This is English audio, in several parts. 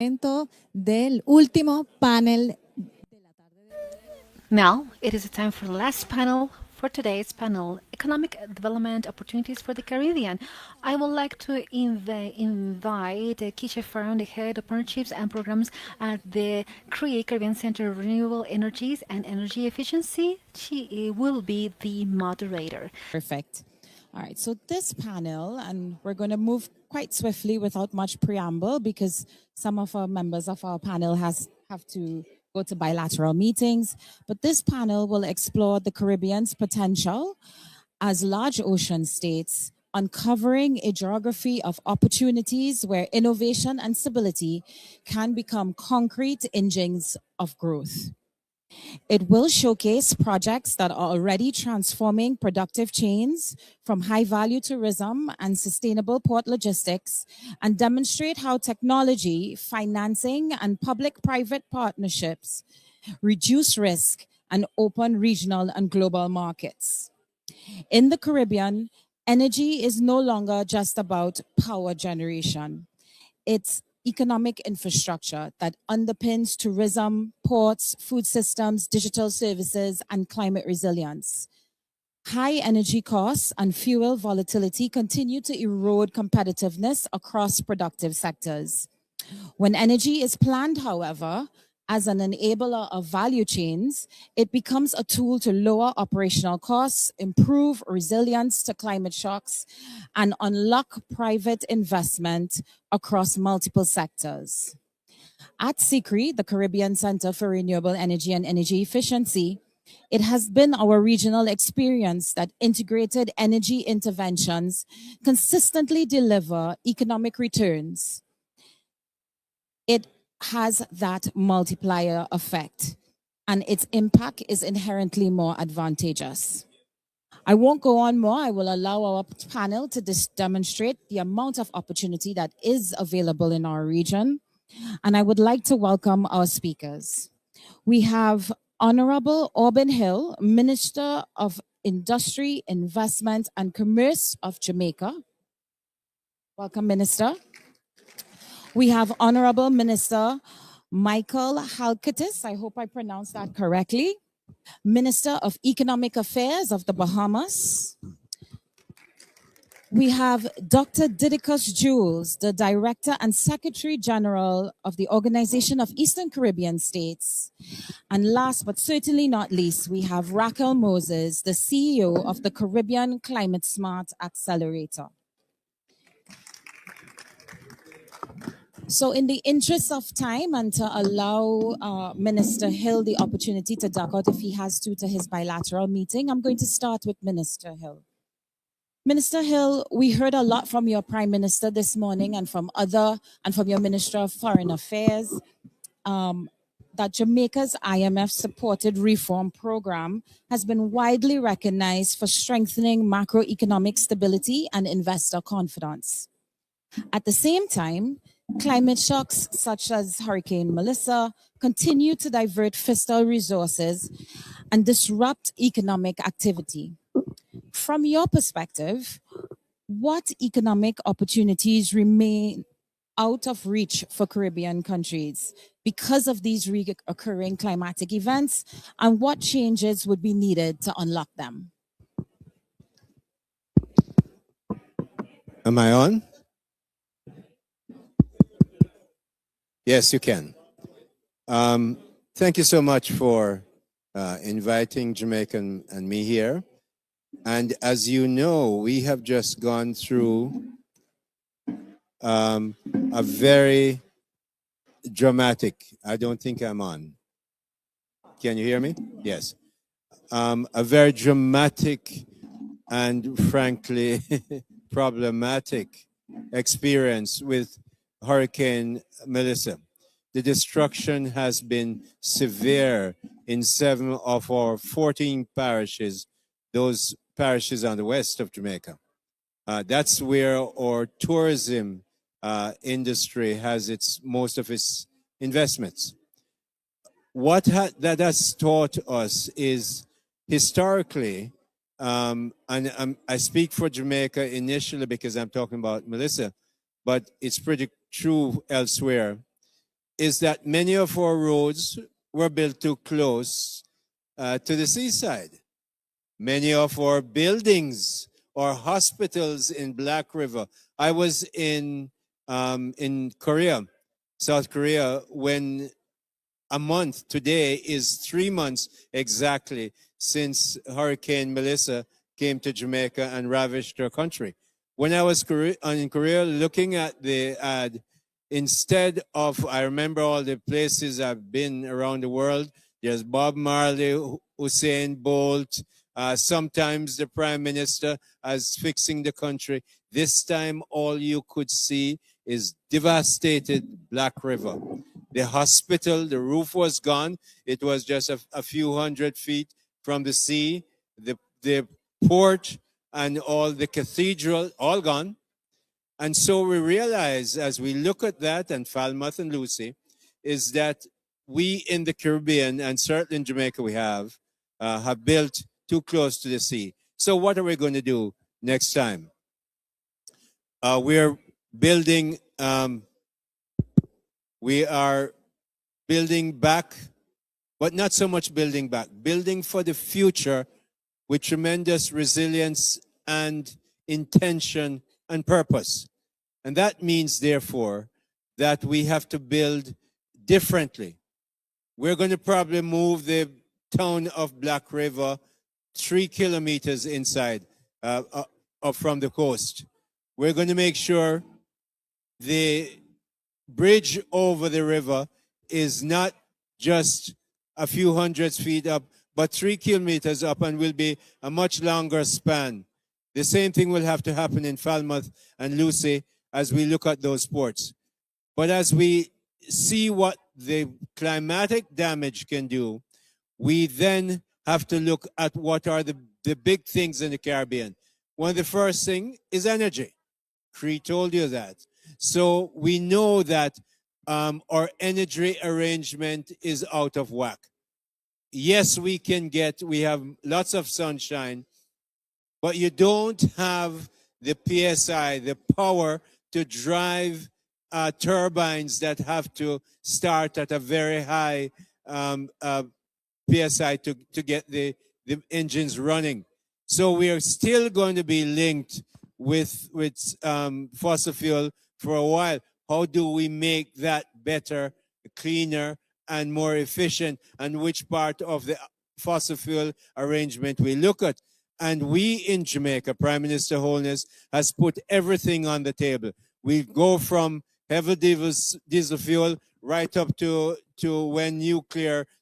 Del último panel. Now, it is time for the last panel for today's panel, Economic Development Opportunities for the Caribbean. I would like to invite Keisha Farron, the Head of Partnerships and Programs at the CREA Caribbean Center of Renewable Energies and Energy Efficiency. She will be the moderator. Perfect. All right, so this panel, and we're going to move quite swiftly without much preamble because some of our members of our panel have to go to bilateral meetings. But this panel will explore the Caribbean's potential as large ocean states, uncovering a geography of opportunities where innovation and stability can become concrete engines of growth. It will showcase projects that are already transforming productive chains from high value tourism and sustainable port logistics and demonstrate how technology, financing, and public private partnerships reduce risk and open regional and global markets. In the Caribbean, energy is no longer just about power generation. It's economic infrastructure that underpins tourism, ports, food systems, digital services, and climate resilience. High energy costs and fuel volatility continue to erode competitiveness across productive sectors. When energy is planned, however, as an enabler of value chains, it becomes a tool to lower operational costs, improve resilience to climate shocks, and unlock private investment across multiple sectors. At CICRI, the Caribbean Center for Renewable Energy and Energy Efficiency, it has been our regional experience that integrated energy interventions consistently deliver economic returns. It has that multiplier effect, and its impact is inherently more advantageous. I won't go on more. I will allow our panel to demonstrate the amount of opportunity that is available in our region. And I would like to welcome our speakers. We have Honorable Auburn Hill, Minister of Industry, Investment, and Commerce of Jamaica. Welcome, Minister. We have Honorable Minister Michael Halkitis, I hope I pronounced that correctly, Minister of Economic Affairs of the Bahamas. We have Dr. Didicus Jules, the Director and Secretary General of the Organization of Eastern Caribbean States. And last but certainly not least, we have Raquel Moses, the CEO of the Caribbean Climate Smart Accelerator. So in the interest of time and to allow Minister Hill the opportunity to duck out if he has to his bilateral meeting, I'm going to start with Minister Hill. Minister Hill, we heard a lot from your Prime Minister this morning and from your Minister of Foreign Affairs that Jamaica's IMF-supported reform program has been widely recognized for strengthening macroeconomic stability and investor confidence. At the same time, climate shocks such as Hurricane Melissa continue to divert fiscal resources and disrupt economic activity. From your perspective, what economic opportunities remain out of reach for Caribbean countries because of these recurring climatic events, and what changes would be needed to unlock them? Am I on? Yes, you can. Thank you so much for inviting Jamaica and me here. And as you know, we have just gone through a very dramatic, I don't think I'm on. Can you hear me? Yes. A very dramatic and frankly problematic experience with Hurricane Melissa. The destruction has been severe in 7 of our 14 parishes, those parishes on the west of Jamaica. That's where our tourism industry has most of its investments. What that has taught us is historically, and I speak for Jamaica initially because I'm talking about Melissa, but it's pretty true elsewhere. is that many of our roads were built too close to the seaside. Many of our buildings or hospitals in Black River. I was in Korea, South Korea, when a month today is 3 months exactly since Hurricane Melissa came to Jamaica and ravaged our country. When I was in Korea looking at the ad, instead of, I remember all the places I've been around the world, there's Bob Marley, Usain Bolt, sometimes the Prime Minister as fixing the country. This time all you could see is devastated Black River. The hospital, the roof was gone. It was just a few hundred feet from the sea. The port and all the cathedral, all gone. And so we realize as we look at that, and Falmouth and Lucy, is that we in the Caribbean, and certainly in Jamaica we have built too close to the sea. So what are we going to do next time? We're building, we are building back, but not so much building back, building for the future with tremendous resilience and intention and purpose. And that means, therefore, that we have to build differently. We're going to probably move the town of Black River 3 kilometers inside from the coast. We're going to make sure the bridge over the river is not just a few hundred feet up, but 3 kilometers up, and will be a much longer span. The same thing will have to happen in Falmouth and Lucy as we look at those ports. But as we see what the climatic damage can do, we then have to look at what are the big things in the Caribbean. One of the first thing is energy. Cree told you that. So we know that our energy arrangement is out of whack. Yes, we have lots of sunshine, but you don't have the PSI, the power to drive turbines that have to start at a very high PSI to get the engines running. So we are still going to be linked with fossil fuel for a while. How do we make that better, cleaner, and more efficient? And which part of the fossil fuel arrangement we look at? And we in Jamaica, Prime Minister Holness, has put everything on the table. We go from heavy diesel fuel right up to when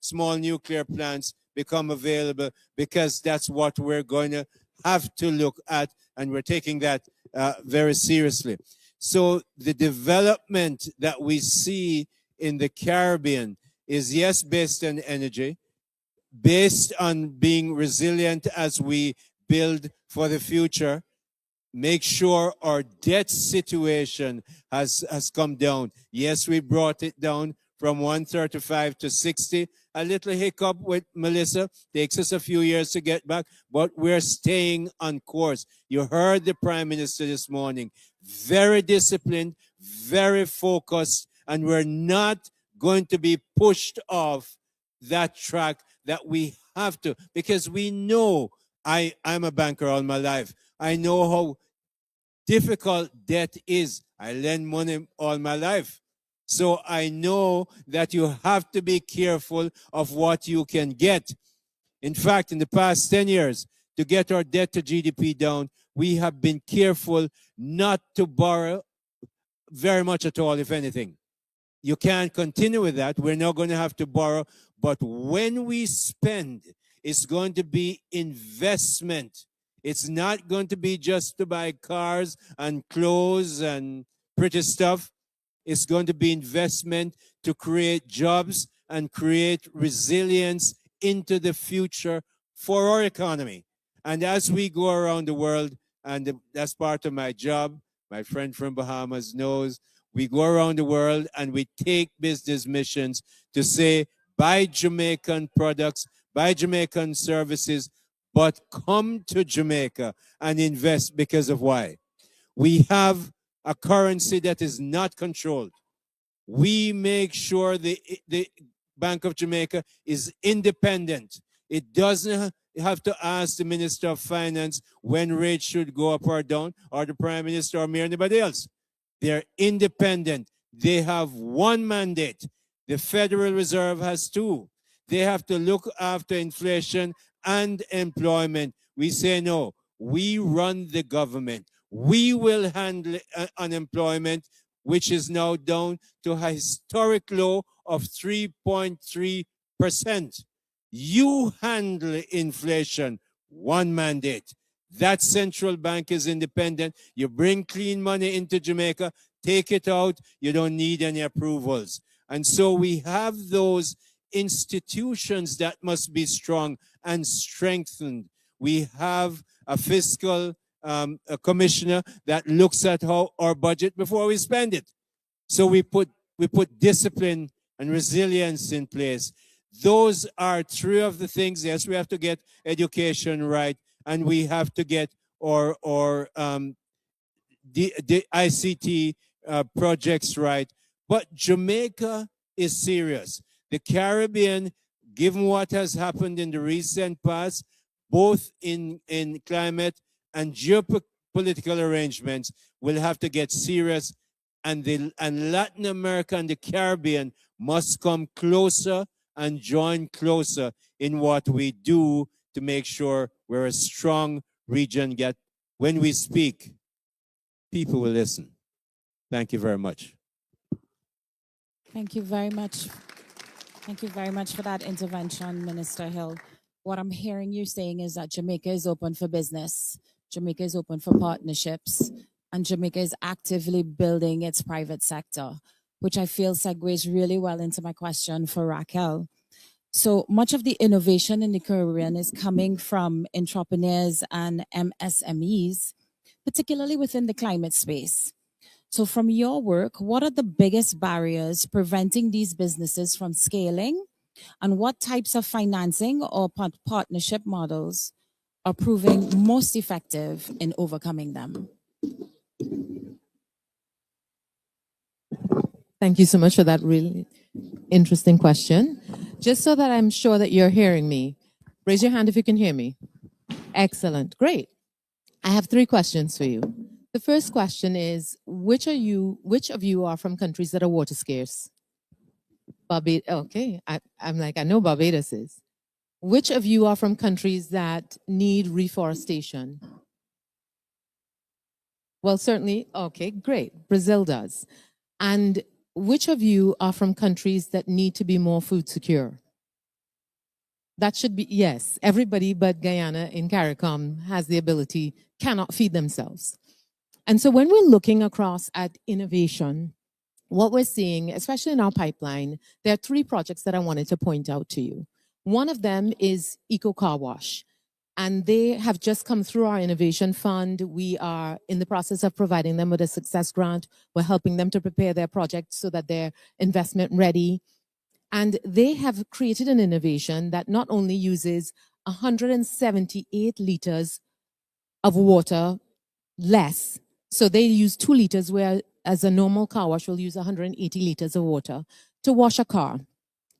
small nuclear plants become available, because that's what we're going to have to look at, and we're taking that very seriously. So the development that we see in the Caribbean is, yes, based on energy, based on being resilient as we build for the future, make sure our debt situation has come down. Yes, we brought it down from 135 to 60. A little hiccup with Melissa. Takes us a few years to get back, but we're staying on course. You heard the Prime Minister this morning. Very disciplined, very focused, and we're not going to be pushed off that track that we have to, because we know, I'm a banker all my life. I know how difficult debt is. I lend money all my life. So I know that you have to be careful of what you can get. In fact, in the past 10 years, to get our debt to GDP down, we have been careful not to borrow very much at all, if anything. You can't continue with that. We're not going to have to borrow. But when we spend, it's going to be investment. It's not going to be just to buy cars and clothes and pretty stuff. It's going to be investment to create jobs and create resilience into the future for our economy. And as we go around the world, and that's part of my job, my friend from Bahamas knows, we go around the world and we take business missions to say, buy Jamaican products, buy Jamaican services, but come to Jamaica and invest. Because of why? We have a currency that is not controlled. We make sure the Bank of Jamaica is independent. It doesn't have to ask the Minister of Finance when rates should go up or down, or the Prime Minister or me or anybody else. They're independent. They have one mandate. The Federal Reserve has two. They have to look after inflation and employment. We say no. We run the government. We will handle unemployment, which is now down to a historic low of 3.3%. You handle inflation, one mandate. That central bank is independent. You bring clean money into Jamaica, take it out, you don't need any approvals. And so we have those institutions that must be strong and strengthened. We have a fiscal a commissioner that looks at how our budget before we spend it. So we put discipline and resilience in place. Those are three of the things. Yes, we have to get education right, and we have to get our the ICT projects right. But Jamaica is serious. The Caribbean, given what has happened in the recent past, both in climate and geopolitical arrangements, will have to get serious. And Latin America and the Caribbean must come closer and join closer in what we do to make sure we're a strong region. Yet when we speak, people will listen. Thank you very much. Thank you very much. Thank you very much for that intervention, Minister Hill. What I'm hearing you saying is that Jamaica is open for business, Jamaica is open for partnerships, and Jamaica is actively building its private sector, which I feel segues really well into my question for Raquel. So much of the innovation in the Caribbean is coming from entrepreneurs and MSMEs, particularly within the climate space. So from your work, what are the biggest barriers preventing these businesses from scaling? And what types of financing or partnership models are proving most effective in overcoming them? Thank you so much for that really interesting question. Just so that I'm sure that you're hearing me, raise your hand if you can hear me. Excellent, great. I have three questions for you. The first question is, which of you are from countries that are water scarce? Barbados, okay, I'm like, I know Barbados is. Which of you are from countries that need reforestation? Well, certainly, okay, great, Brazil does. And which of you are from countries that need to be more food secure? That should be, yes, everybody but Guyana in CARICOM has the ability, cannot feed themselves. And so when we're looking across at innovation, what we're seeing, especially in our pipeline, there are three projects that I wanted to point out to you. One of them is Eco Car Wash, and they have just come through our innovation fund. We are in the process of providing them with a success grant. We're helping them to prepare their project so that they're investment ready. And they have created an innovation that not only uses 178 liters of water less, so they use 2 liters, whereas a normal car wash will use 180 liters of water to wash a car.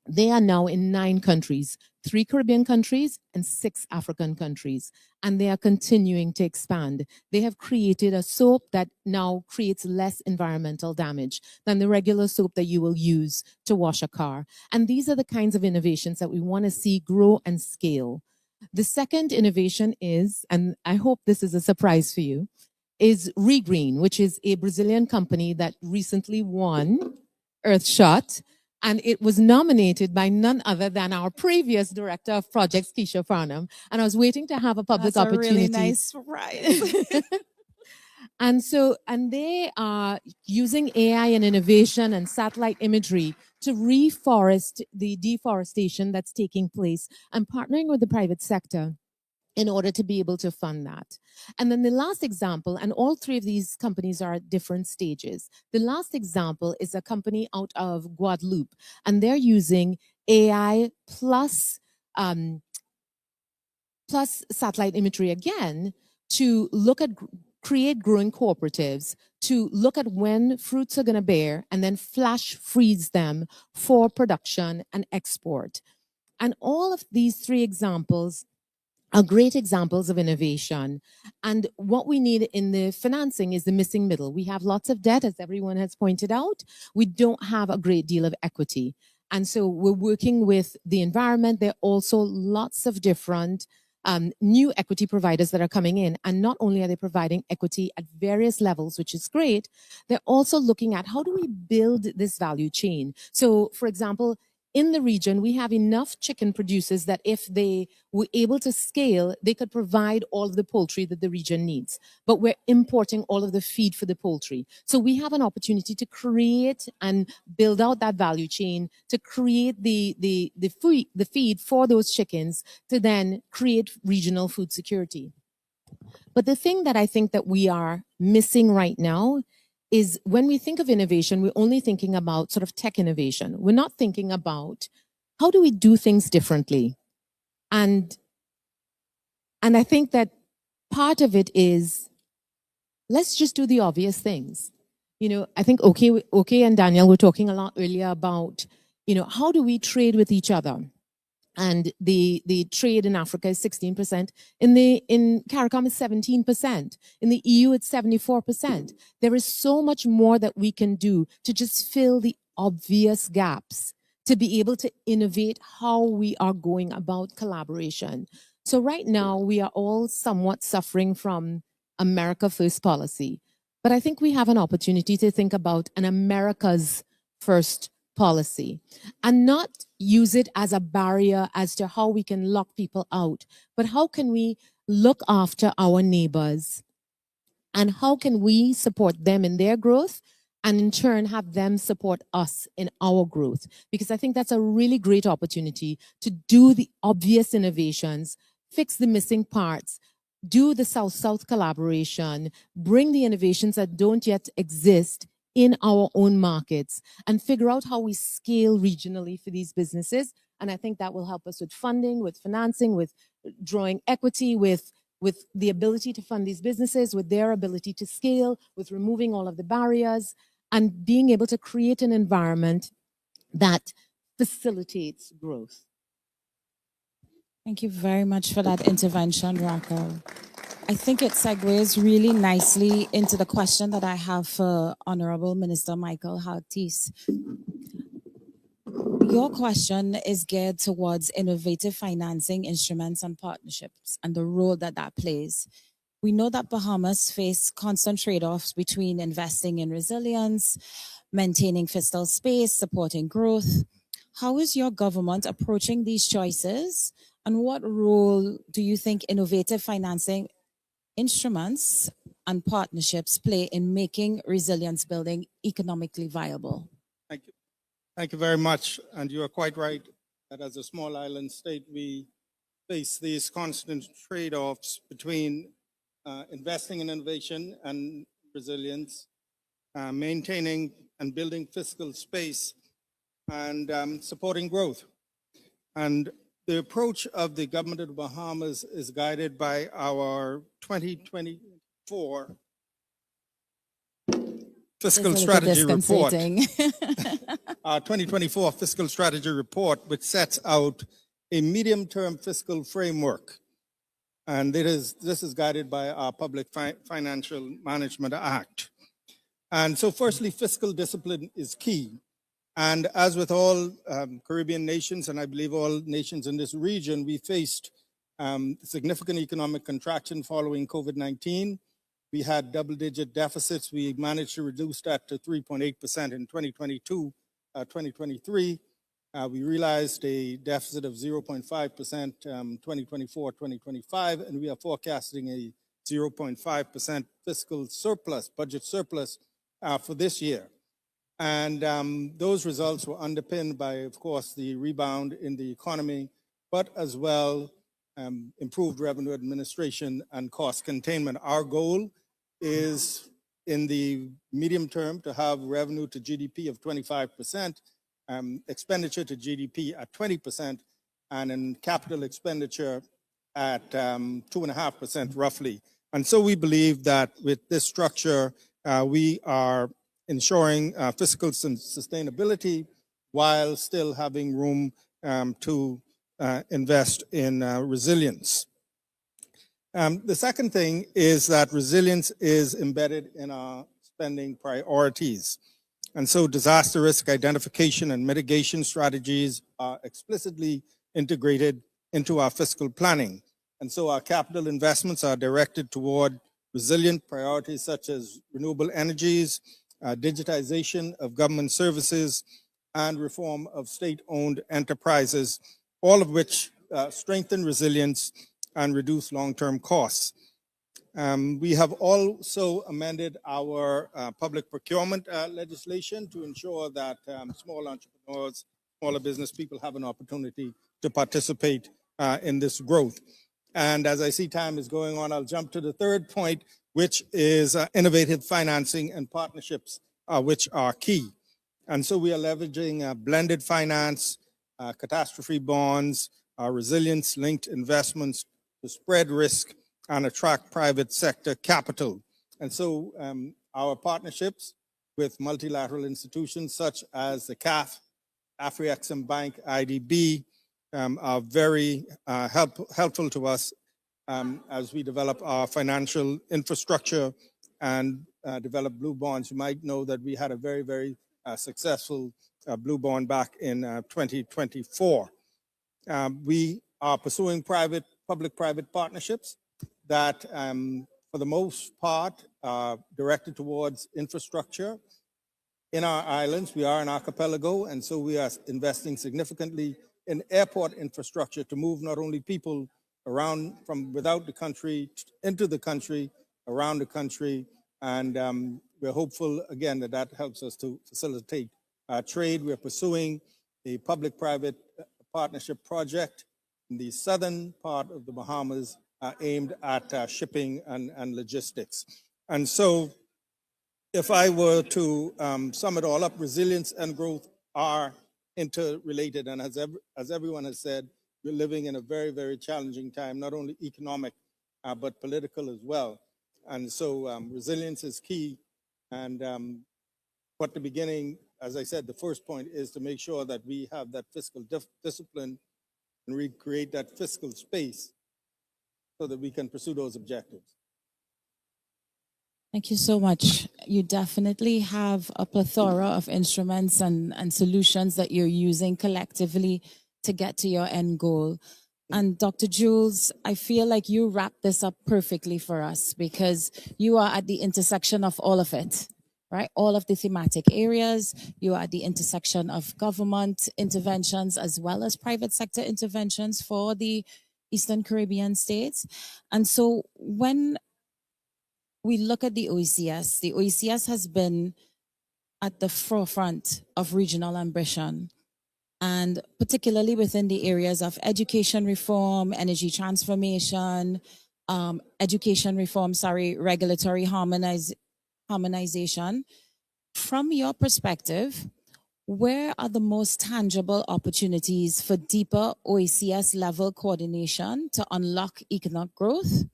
They are now in 9 countries, 3 Caribbean countries and 6 African countries, and they are continuing to expand. They have created a soap that now creates less environmental damage than the regular soap that you will use to wash a car. And these are the kinds of innovations that we want to see grow and scale. The second innovation is, and I hope this is a surprise for you, is Regreen, which is a Brazilian company that recently won Earthshot. And it was nominated by none other than our previous director of projects, Keisha Farnham. And I was waiting to have a public That's opportunity. A really nice surprise. And they are using AI and innovation and satellite imagery to reforest the deforestation that's taking place and partnering with the private sector in order to be able to fund that. And then the last example, and all three of these companies are at different stages. The last example is a company out of Guadeloupe, and they're using AI plus satellite imagery again to look at create growing cooperatives to look at when fruits are going to bear and then flash freeze them for production and export. And all of these three examples are great examples of innovation. And what we need in the financing is the missing middle. We have lots of debt, as everyone has pointed out. We don't have a great deal of equity. And so we're working with the environment. There are also lots of different new equity providers that are coming in. And not only are they providing equity at various levels, which is great, they're also looking at how do we build this value chain. So, for example, in the region, we have enough chicken producers that if they were able to scale, they could provide all of the poultry that the region needs. But we're importing all of the feed for the poultry. So we have an opportunity to create and build out that value chain, to create the feed for those chickens, to then create regional food security. But the thing that I think that we are missing right now is when we think of innovation, we're only thinking about sort of tech innovation. We're not thinking about how do we do things differently. And I think that part of it is let's just do the obvious things. You know, I think okay and Daniel were talking a lot earlier about, you know, how do we trade with each other? And the trade in Africa is 16%. In CARICOM is 17%. In the EU, it's 74%. There is so much more that we can do to just fill the obvious gaps, to be able to innovate how we are going about collaboration. So right now, we are all somewhat suffering from America First policy. But I think we have an opportunity to think about an America's First policy and not use it as a barrier as to how we can lock people out, but how can we look after our neighbors and how can we support them in their growth and in turn have them support us in our growth? Because I think that's a really great opportunity to do the obvious innovations, fix the missing parts, do the South-South collaboration, bring the innovations that don't yet exist in our own markets and figure out how we scale regionally for these businesses. And I think that will help us with funding, with financing, with drawing equity, with the ability to fund these businesses, with their ability to scale, with removing all of the barriers and being able to create an environment that facilitates growth. Thank you very much for that intervention, Raka. I think it segues really nicely into the question that I have for Honorable Minister Michael Hartis. Your question is geared towards innovative financing instruments and partnerships and the role that that plays. We know that Bahamas face constant trade-offs between investing in resilience, maintaining fiscal space, supporting growth. How is your government approaching these choices? And what role do you think innovative financing instruments and partnerships play in making resilience building economically viable? Thank you. Thank you very much. And you are quite right that as a small island state, we face these constant trade-offs between investing in innovation and resilience, maintaining and building fiscal space, and supporting growth. And the approach of the Government of the Bahamas is guided by our 2024 fiscal strategy report. Our 2024 fiscal strategy report, which sets out a medium-term fiscal framework. And this is guided by our Public Financial Management Act. And so firstly, fiscal discipline is key. And as with all Caribbean nations, and I believe all nations in this region, we faced significant economic contraction following COVID-19. We had double-digit deficits. We managed to reduce that to 3.8% in 2022, 2023. We realized a deficit of 0.5% 2024, 2025, and we are forecasting a 0.5% fiscal surplus, budget surplus for this year. And those results were underpinned by, of course, the rebound in the economy, but as well improved revenue administration and cost containment. Our goal is in the medium term to have revenue to GDP of 25%, expenditure to GDP at 20%, and in capital expenditure at 2.5% roughly. And so we believe that with this structure, we are ensuring fiscal sustainability while still having room to invest in resilience. The second thing is that resilience is embedded in our spending priorities. And so disaster risk identification and mitigation strategies are explicitly integrated into our fiscal planning. And so our capital investments are directed toward resilient priorities such as renewable energies, digitization of government services, and reform of state-owned enterprises, all of which strengthen resilience and reduce long-term costs. We have also amended our public procurement legislation to ensure that small entrepreneurs, smaller business people have an opportunity to participate in this growth. And as I see time is going on, I'll jump to the third point, which is innovative financing and partnerships, which are key. And so we are leveraging blended finance, catastrophe bonds, resilience-linked investments to spread risk and attract private sector capital. And so our partnerships with multilateral institutions such as the CAF, Afri-Exim Bank, IDB, are very helpful to us as we develop our financial infrastructure and develop blue bonds. You might know that we had a very, very successful blue bond back in 2024. We are pursuing public-private partnerships that, for the most part, are directed towards infrastructure. In our islands, we are an archipelago, and so we are investing significantly in airport infrastructure to move not only people around from without the country into the country, around the country, and we're hopeful, again, that that helps us to facilitate trade. We're pursuing a public-private partnership project in the southern part of the Bahamas aimed at shipping and logistics. And so if I were to sum it all up, resilience and growth are interrelated. And as everyone has said, we're living in a very, very challenging time, not only economic, but political as well. And so resilience is key. And at the beginning, as I said, the first point is to make sure that we have that fiscal discipline and recreate that fiscal space so that we can pursue those objectives. Thank you so much. You definitely have a plethora of instruments and solutions that you're using collectively to get to your end goal. And Dr. Jules, I feel like you wrap this up perfectly for us because you are at the intersection of all of it, right? All of the thematic areas. You are at the intersection of government interventions as well as private sector interventions for the Eastern Caribbean states. And so when we look at the OECS has been at the forefront of regional ambition, and particularly within the areas of education reform, energy transformation, regulatory harmonization. From your perspective, where are the most tangible opportunities for deeper OECS level coordination to unlock economic growth,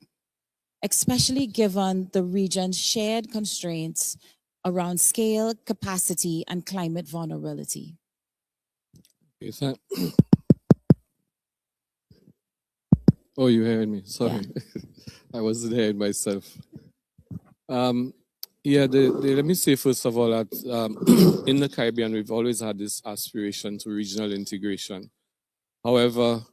especially given the region's shared constraints around scale, capacity, and climate vulnerability? Oh, you heard me. Sorry. Yeah. I wasn't hearing myself. Let me say first of all that in the Caribbean, we've always had this aspiration to regional integration. However,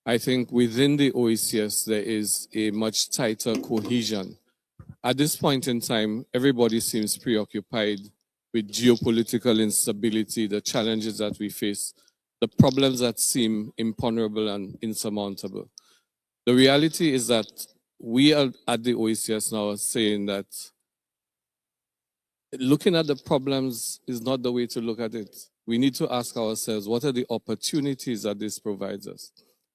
I think within the OECS, there is a much tighter cohesion. At this point in time, everybody seems preoccupied with geopolitical instability, the challenges that we face, the problems that seem imponderable and insurmountable. The reality is that we are at the OECS now saying that looking at the problems is not the way to look at it. We need to ask ourselves, what are the opportunities that this provides us?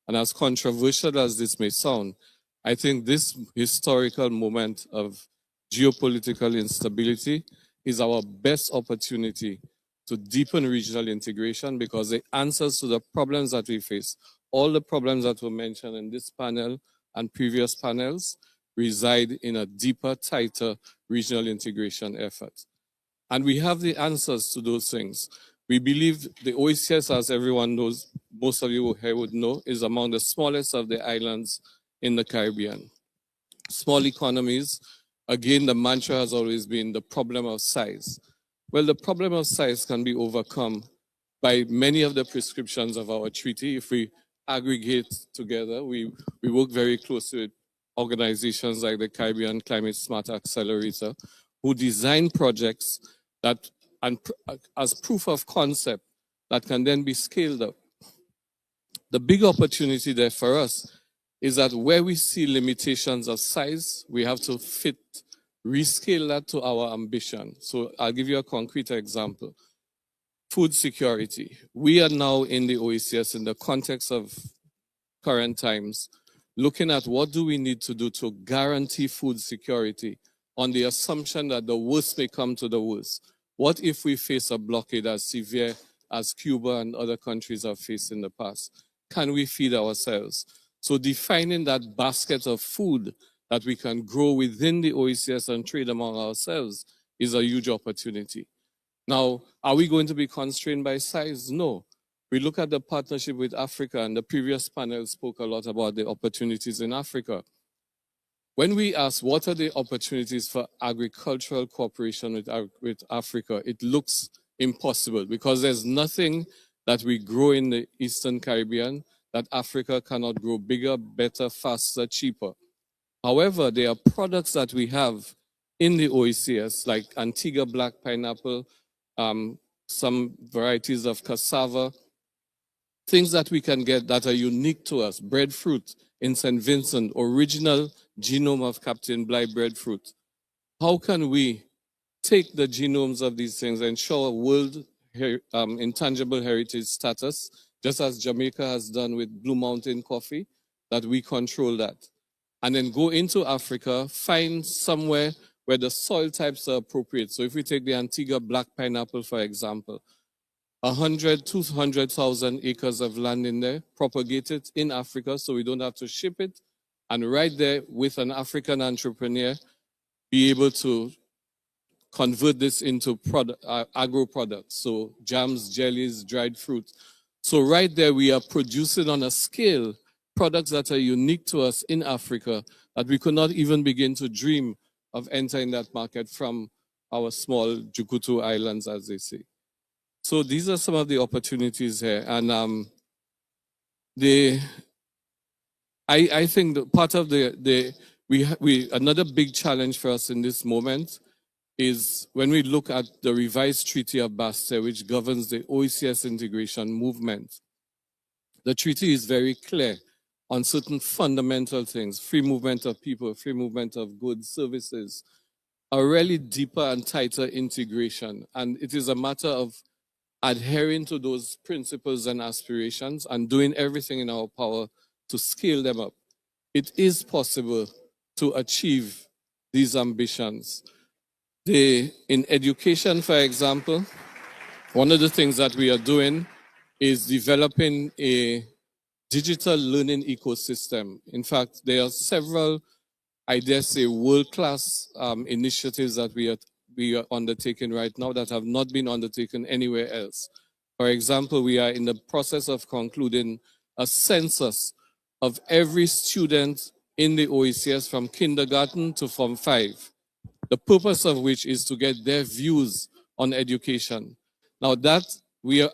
And as controversial as this may sound, I think this historical moment of geopolitical instability is our best opportunity to deepen regional integration because it answers to the problems that we face. All the problems that were mentioned in this panel and previous panels, reside in a deeper, tighter regional integration effort. And we have the answers to those things. We believe the OECS, as everyone knows, most of you here would know, is among the smallest of the islands in the Caribbean. Small economies, again, the mantra has always been the problem of size. Well, the problem of size can be overcome by many of the prescriptions of our treaty. If we aggregate together, we work very closely with organizations like the Caribbean Climate Smart Accelerator, who design projects that, and as proof of concept, that can then be scaled up. The big opportunity there for us is that where we see limitations of size, we have to rescale that to our ambition. So I'll give you a concrete example. Food security. We are now in the OECS in the context of current times, looking at what do we need to do to guarantee food security on the assumption that the worst may come to the worst. What if we face a blockade as severe as Cuba and other countries have faced in the past? Can we feed ourselves? So defining that basket of food that we can grow within the OECS and trade among ourselves is a huge opportunity. Now, are we going to be constrained by size? No. We look at the partnership with Africa, and the previous panel spoke a lot about the opportunities in Africa. When we ask what are the opportunities for agricultural cooperation with Africa, it looks impossible because there's nothing that we grow in the Eastern Caribbean that Africa cannot grow bigger, better, faster, cheaper. However, there are products that we have in the OECS, like Antigua black pineapple, some varieties of cassava, things that we can get that are unique to us. Breadfruit in St. Vincent, original genome of Captain Bligh breadfruit. How can we take the genomes of these things and ensure world intangible heritage status, just as Jamaica has done with Blue Mountain coffee, that we control that? And then go into Africa, find somewhere where the soil types are appropriate. So if we take the Antigua black pineapple, for example, 200,000 acres of land in there, propagate it in Africa so we don't have to ship it. And right there with an African entrepreneur, be able to convert this into agro products. So jams, jellies, dried fruit. So right there we are producing on a scale products that are unique to us in Africa that we could not even begin to dream of entering that market from our small Jukutu islands, as they say. So these are some of the opportunities here. And I think that part of another big challenge for us in this moment is when we look at the revised Treaty of Basel, which governs the OECS integration movement. The treaty is very clear on certain fundamental things: free movement of people, free movement of goods, services, a really deeper and tighter integration. And it is a matter of adhering to those principles and aspirations and doing everything in our power to scale them up. It is possible to achieve these ambitions. In education, for example, one of the things that we are doing is developing a digital learning ecosystem. In fact, there are several, I dare say, world-class initiatives that we are undertaking right now that have not been undertaken anywhere else. For example, we are in the process of concluding a census of every student in the OECS from kindergarten to Form 5, the purpose of which is to get their views on education. Now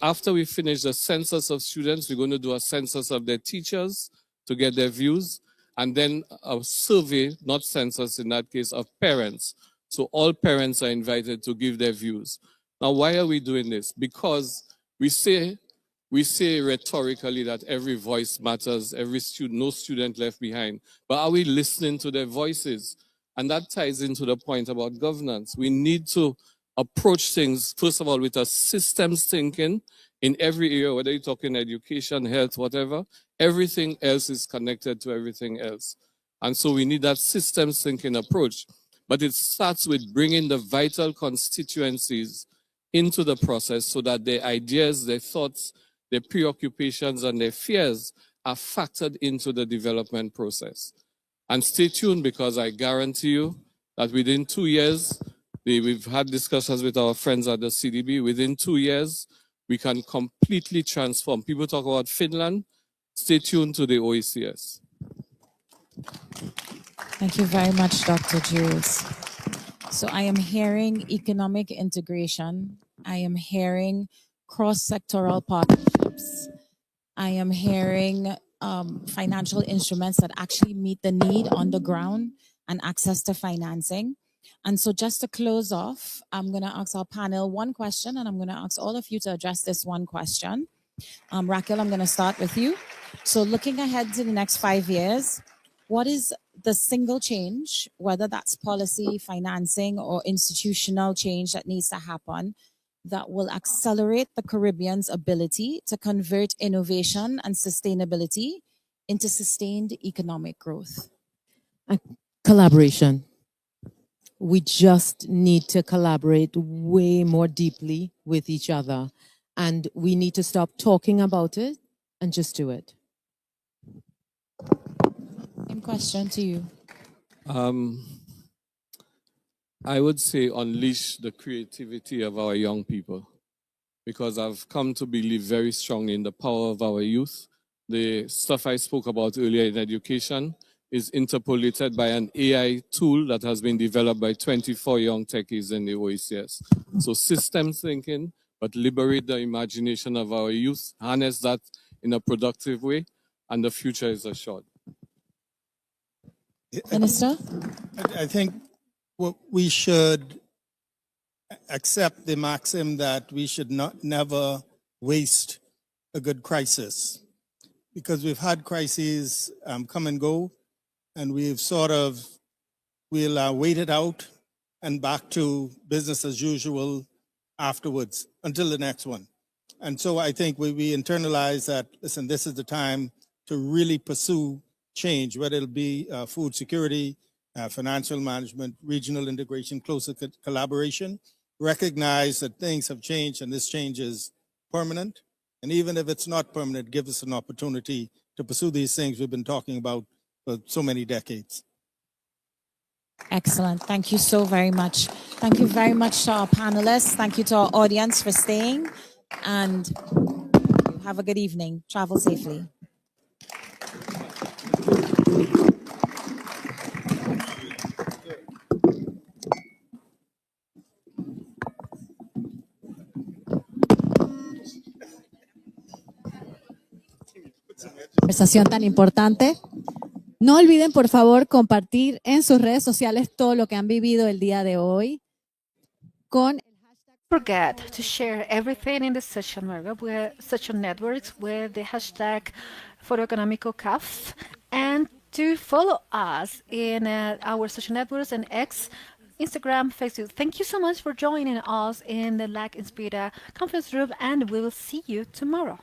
after we finish the census of students, we're going to do a census of their teachers to get their views, and then a survey, not census in that case, of parents. So all parents are invited to give their views. Now, why are we doing this? Because we say rhetorically that every voice matters, no student left behind. But are we listening to their voices? And that ties into the point about governance. We need to approach things, first of all, with a systems thinking in every area, whether you're talking education, health, whatever. Everything else is connected to everything else. And so we need that systems thinking approach. But it starts with bringing the vital constituencies into the process so that their ideas, their thoughts, their preoccupations, and their fears are factored into the development process. And stay tuned, because I guarantee you that within 2 years, we've had discussions with our friends at the CDB, within 2 years, we can completely transform. People talk about Finland. Stay tuned to the OECS. Thank you very much, Dr. Jules. So I am hearing economic integration. I am hearing cross-sectoral partnerships. I am hearing financial instruments that actually meet the need on the ground and access to financing. And so just to close off, I'm going to ask our panel one question, and I'm going to ask all of you to address this one question. Raquel, I'm going to start with you. So looking ahead to the next 5 years, what is the single change, whether that's policy, financing, or institutional change that needs to happen, that will accelerate the Caribbean's ability to convert innovation and sustainability into sustained economic growth? Collaboration. We just need to collaborate way more deeply with each other. And we need to stop talking about it and just do it. Same question to you. I would say unleash the creativity of our young people, because I've come to believe very strongly in the power of our youth. The stuff I spoke about earlier in education is interpolated by an AI tool that has been developed by 24 young techies in the OECS. So systems thinking, but liberate the imagination of our youth, harness that in a productive way, and the future is assured. Minister? I think we should accept the maxim that we should never waste a good crisis, because we've had crises come and go, and we've we'll wait it out and back to business as usual afterwards until the next one. And so I think we internalize that, listen, this is the time to really pursue change, whether it'll be food security, financial management, regional integration, closer collaboration, recognize that things have changed and this change is permanent. And even if it's not permanent, give us an opportunity to pursue these things we've been talking about for so many decades. Excellent. Thank you so very much. Thank you very much to our panelists. Thank you to our audience for staying. And have a good evening. Travel safely. Conversación tan importante. No olviden, por favor, compartir en sus redes sociales todo lo que han vivido el día de hoy con Forget to share everything in the social networks with the hashtag ForoEconómicoCAF, and to follow us in our social networks and X, Instagram, Facebook. Thank you so much for joining us in the LAC Inspira conference room, and we will see you tomorrow.